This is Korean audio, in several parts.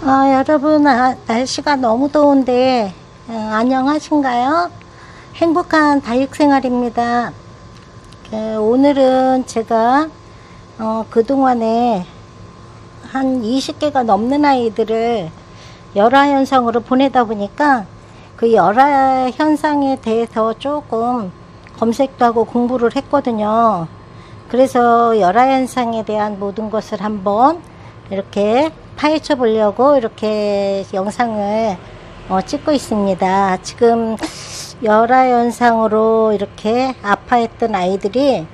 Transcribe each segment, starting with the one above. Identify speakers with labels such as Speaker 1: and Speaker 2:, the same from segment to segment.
Speaker 1: 여러분, 날씨가 너무 더운데, 안녕하신가요? 행복한 다육생활입니다. 오늘은 제가, 그동안에 한 20개가 넘는 아이들을 열화현상으로 보내다 보니까 그 열화현상에 대해서 조금 검색도 하고 공부를 했거든요. 그래서 열화현상에 대한 모든 것을 한번 이렇게 파헤쳐 보려고 이렇게 영상을 찍고 있습니다. 지금 열화현상으로 이렇게 아파했던 아이들이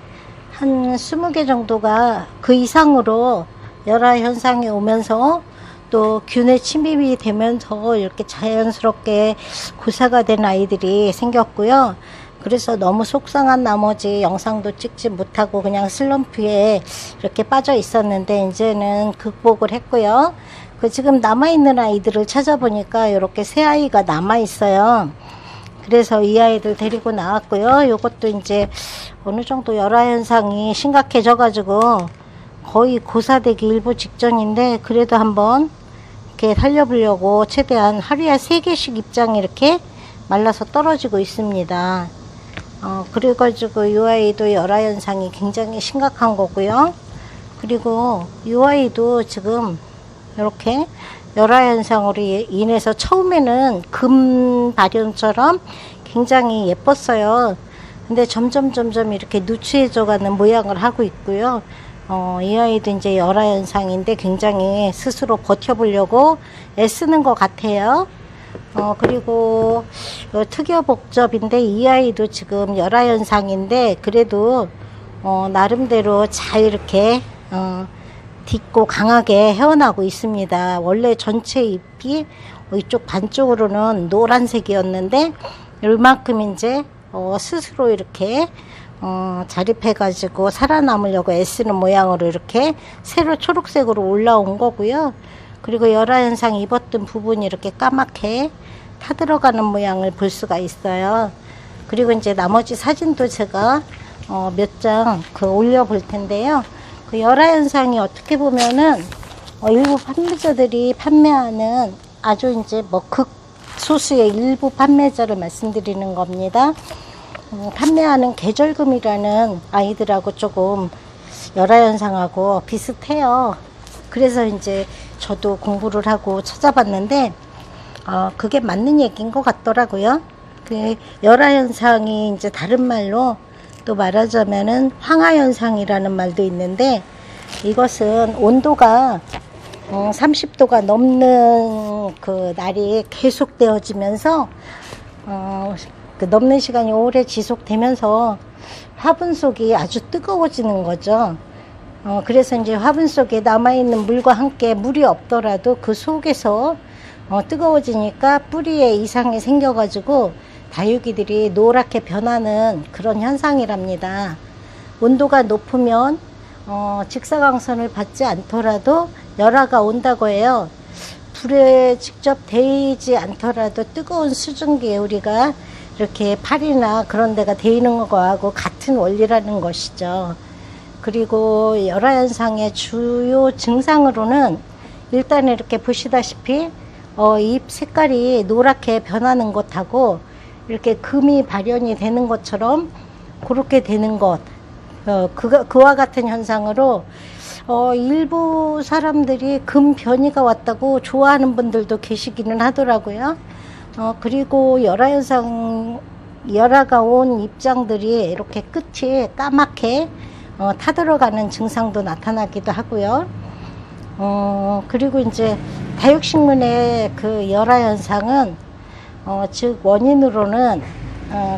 Speaker 1: 한 20개 정도가 그 이상으로 열화현상이 오면서 또 균의 침입이 되면서 이렇게 자연스럽게 고사가 된 아이들이 생겼고요. 그래서 너무 속상한 나머지 영상도 찍지 못하고 그냥 슬럼프에 이렇게 빠져 있었는데 이제는 극복을 했고요. 지금 남아있는 아이들을 찾아보니까 이렇게 세 아이가 남아있어요. 그래서 이 아이들 데리고 나왔고요. 요것도 이제 어느 정도 열화현상이 심각해져 가지고 거의 고사되기 일보 직전인데 그래도 한번 이렇게 살려보려고 최대한 하루에 3개씩 입장이 이렇게 말라서 떨어지고 있습니다. 그래가지고 이 아이도 열화현상이 굉장히 심각한 거고요. 그리고 이 아이도 지금 이렇게 열화현상으로 인해서 처음에는 금 발현처럼 굉장히 예뻤어요. 근데 점점 이렇게 누추해져 가는 모양을 하고 있고요. 이 아이도 이제 열화현상인데 굉장히 스스로 버텨보려고 애쓰는 것 같아요. 그리고 특여복접인데 이 아이도 지금 열화현상인데 그래도 나름대로 잘 이렇게 딛고 강하게 헤어나고 있습니다. 원래 전체 잎이 이쪽 반쪽으로는 노란색이었는데 이만큼 이제 스스로 이렇게 자립해 가지고 살아남으려고 애쓰는 모양으로 이렇게 새로 초록색으로 올라온 거고요. 그리고 열화현상 입었던 부분이 이렇게 까맣게 타들어가는 모양을 볼 수가 있어요. 그리고 이제 나머지 사진도 제가 몇 장 올려 볼 텐데요. 그 열화현상이 어떻게 보면은 일부 판매자들이 판매하는 아주 이제 극소수의 일부 판매자를 말씀드리는 겁니다. 판매하는 계절금이라는 아이들하고 조금 열화현상하고 비슷해요. 그래서 이제 저도 공부를 하고 찾아봤는데 그게 맞는 얘기인 것 같더라고요. 그 열화현상이 이제 다른 말로 또 말하자면은 황화현상이라는 말도 있는데 이것은 온도가 30도가 넘는 그 날이 계속 되어지면서 그 넘는 시간이 오래 지속되면서 화분 속이 아주 뜨거워지는 거죠. 그래서 이제 화분 속에 남아있는 물과 함께 물이 없더라도 그 속에서 뜨거워지니까 뿌리에 이상이 생겨가지고 다육이들이 노랗게 변하는 그런 현상이랍니다. 온도가 높으면 직사광선을 받지 않더라도 열화가 온다고 해요. 불에 직접 데이지 않더라도 뜨거운 수증기에 우리가 이렇게 팔이나 그런 데가 데이는 거하고 같은 원리라는 것이죠. 그리고 열화현상의 주요 증상으로는 일단 이렇게 보시다시피 잎 색깔이 노랗게 변하는 것하고 이렇게 금이 발현이 되는 것처럼 그렇게 되는 것, 그와 같은 현상으로 일부 사람들이 금 변이가 왔다고 좋아하는 분들도 계시기는 하더라고요. 그리고 열화가 온 입장들이 이렇게 끝이 까맣게 타들어가는 증상도 나타나기도 하고요. 그리고 이제 다육식물의 그 열화현상은 즉 원인으로는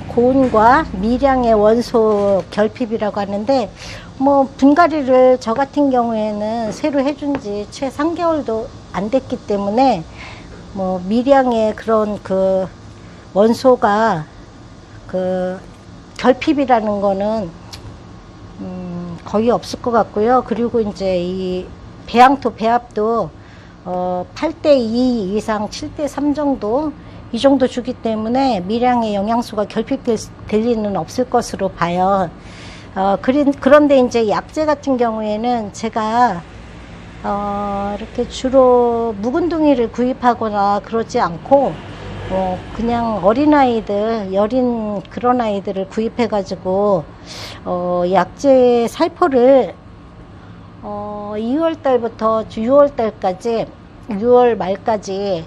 Speaker 1: 고온과 미량의 원소 결핍이라고 하는데 분갈이를 저 같은 경우에는 새로 해준 지 채 3개월도 안 됐기 때문에 미량의 그런 그 원소가 그 결핍이라는 거는 거의 없을 것 같고요. 그리고 이제 이 배양토 배합도 8:2 이상 7:3 정도 이 정도 주기 때문에 미량의 영양소가 결핍될 리는 없을 것으로 봐요. 그런데 이제 약재 같은 경우에는 제가 이렇게 주로 묵은둥이를 구입하거나 그러지 않고 그냥 어린아이들, 여린 그런 아이들을 구입해가지고 약재 살포를 2월 달부터 6월 달까지, 6월 말까지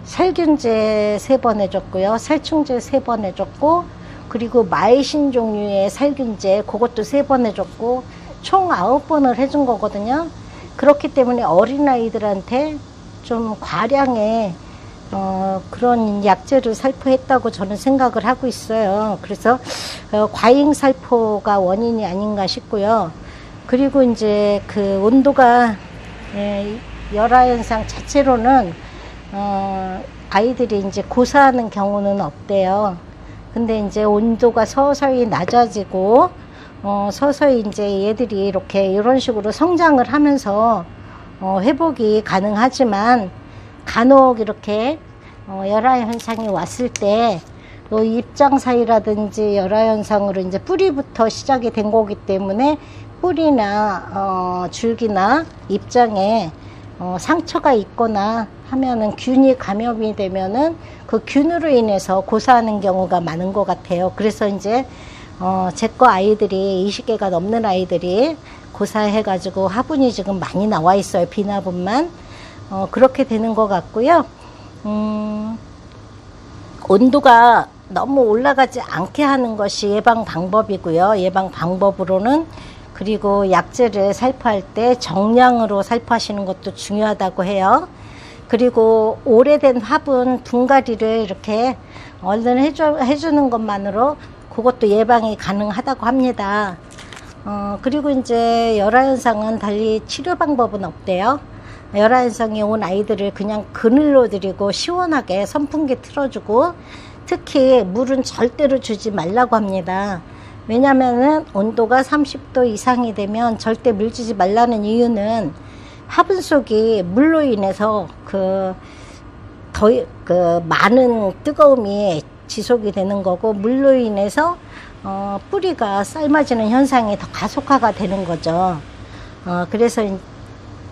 Speaker 1: 살균제 3번 해줬고요. 살충제 3번 해줬고, 그리고 마이신 종류의 살균제 그것도 3번 해줬고, 총 9번을 해준 거거든요. 그렇기 때문에 어린아이들한테 좀 과량의 그런 약재를 살포했다고 저는 생각을 하고 있어요. 그래서 과잉 살포가 원인이 아닌가 싶고요. 그리고 이제 그 온도가 열화 현상 자체로는 아이들이 이제 고사하는 경우는 없대요. 근데 이제 온도가 서서히 낮아지고 서서히 이제 얘들이 이런 식으로 성장을 하면서 회복이 가능하지만 간혹 이렇게 열화 현상이 왔을 때 또 입장 사이라든지 열화 현상으로 이제 뿌리부터 시작이 된 거기 때문에 뿌리나 줄기나 입장에 상처가 있거나 하면은 균이 감염이 되면은 그 균으로 인해서 고사하는 경우가 많은 것 같아요. 그래서 이제 제 거 아이들이 20개가 넘는 아이들이 고사해가지고 화분이 지금 많이 나와 있어요. 비나분만. 그렇게 되는 것 같고요. 온도가 너무 올라가지 않게 하는 것이 예방 방법이고요. 예방 방법으로는 그리고 약재를 살포할 때 정량으로 살포하시는 것도 중요하다고 해요. 그리고 오래된 화분 분갈이를 이렇게 얼른 해주는 것만으로 그것도 예방이 가능하다고 합니다. 그리고 이제 열화 현상은 달리 치료 방법은 없대요. 열화 현상이 온 아이들을 그냥 그늘로 들이고 시원하게 선풍기 틀어주고, 특히 물은 절대로 주지 말라고 합니다. 왜냐면은 온도가 30도 이상이 되면 절대 물 주지 말라는 이유는 화분 속이 물로 인해서 많은 뜨거움이 지속이 되는 거고, 물로 인해서 뿌리가 삶아지는 현상이 더 가속화가 되는 거죠. 그래서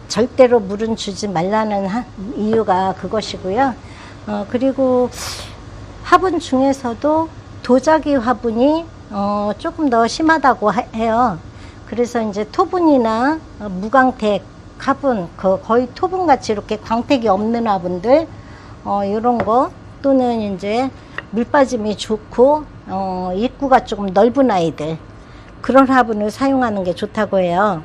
Speaker 1: 절대로 물은 주지 말라는 이유가 그것이고요. 그리고 화분 중에서도 도자기 화분이 조금 더 심하다고 해요. 그래서 이제 토분이나 무광택 화분, 거의 토분같이 이렇게 광택이 없는 화분들, 이런 거, 또는 이제 물 빠짐이 좋고 입구가 조금 넓은 아이들, 그런 화분을 사용하는 게 좋다고 해요.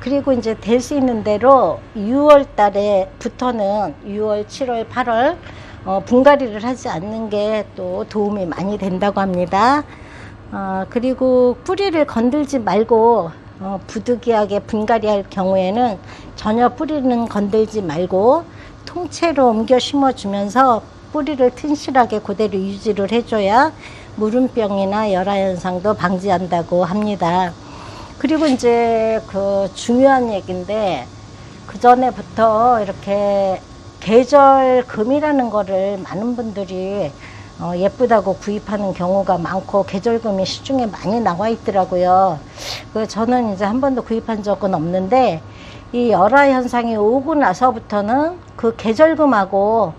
Speaker 1: 그리고 이제 될 수 있는 대로 6월 달에부터는 6월, 7월, 8월 분갈이를 하지 않는 게 또 도움이 많이 된다고 합니다. 그리고 뿌리를 건들지 말고 부득이하게 분갈이 할 경우에는 전혀 뿌리는 건들지 말고 통째로 옮겨 심어주면서 뿌리를 튼실하게 그대로 유지를 해줘야 무름병이나 열화 현상도 방지한다고 합니다. 그리고 이제 중요한 얘기인데, 그 전에부터 이렇게 계절금이라는 거를 많은 분들이 예쁘다고 구입하는 경우가 많고, 계절금이 시중에 많이 나와 있더라고요. 저는 이제 한 번도 구입한 적은 없는데, 이 열화 현상이 오고 나서부터는 그 계절금하고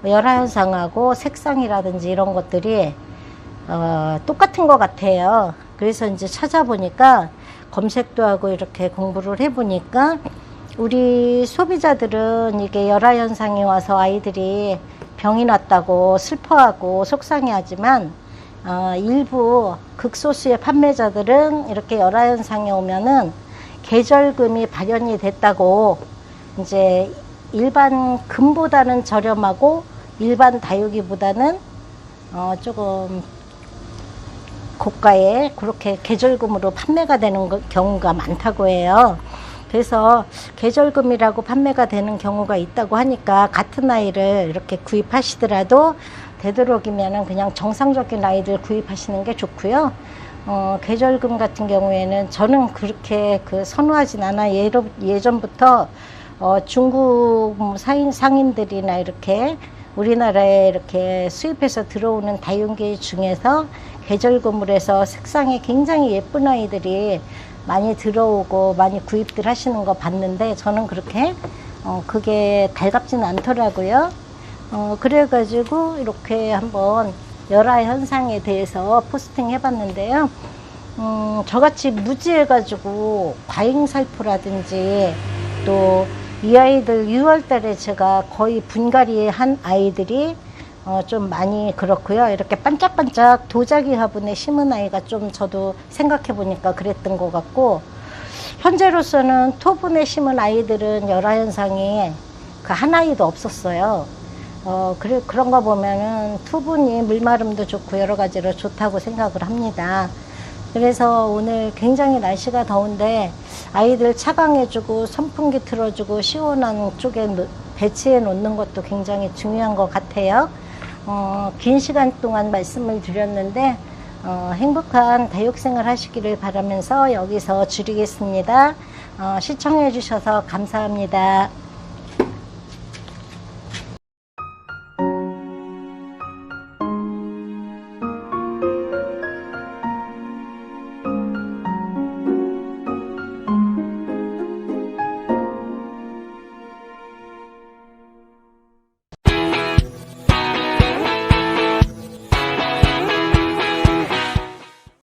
Speaker 1: 열화 현상하고 색상이라든지 이런 것들이 똑같은 것 같아요. 그래서 이제 찾아보니까, 검색도 하고 이렇게 공부를 해보니까, 우리 소비자들은 이게 열화 현상이 와서 아이들이 병이 났다고 슬퍼하고 속상해하지만, 일부 극소수의 판매자들은 이렇게 열화 현상이 오면은 계절금이 발현이 됐다고, 이제 일반 금보다는 저렴하고 일반 다육이보다는 조금 고가에 그렇게 계절금으로 판매가 되는 경우가 많다고 해요. 그래서 계절금이라고 판매가 되는 경우가 있다고 하니까, 같은 아이를 이렇게 구입하시더라도 되도록이면은 그냥 정상적인 아이들 구입하시는 게 좋고요. 계절금 같은 경우에는 저는 그렇게 선호하진 않아. 예전부터 중국 상인들이나 이렇게 우리나라에 이렇게 수입해서 들어오는 다육이 중에서 계절금을 해서 색상이 굉장히 예쁜 아이들이 많이 들어오고 많이 구입들 하시는 거 봤는데 저는 그렇게 그게 달갑지는 않더라고요. 그래가지고 이렇게 한번 열화 현상에 대해서 포스팅 해봤는데요. 저같이 무지해가지고 과잉살포라든지 또 이 아이들 6월달에 제가 거의 분갈이 한 아이들이 좀 많이 그렇고요. 이렇게 반짝반짝 도자기 화분에 심은 아이가 좀 저도 생각해 보니까 그랬던 것 같고, 현재로서는 토분에 심은 아이들은 열화 현상이 그 한 아이도 없었어요. 그런 거 보면은 토분이 물마름도 좋고 여러 가지로 좋다고 생각을 합니다. 그래서 오늘 굉장히 날씨가 더운데 아이들 차강해주고 선풍기 틀어주고 시원한 쪽에 배치해 놓는 것도 굉장히 중요한 것 같아요. 긴 시간 동안 말씀을 드렸는데 행복한 다육생활 하시기를 바라면서 여기서 줄이겠습니다. 시청해 주셔서 감사합니다.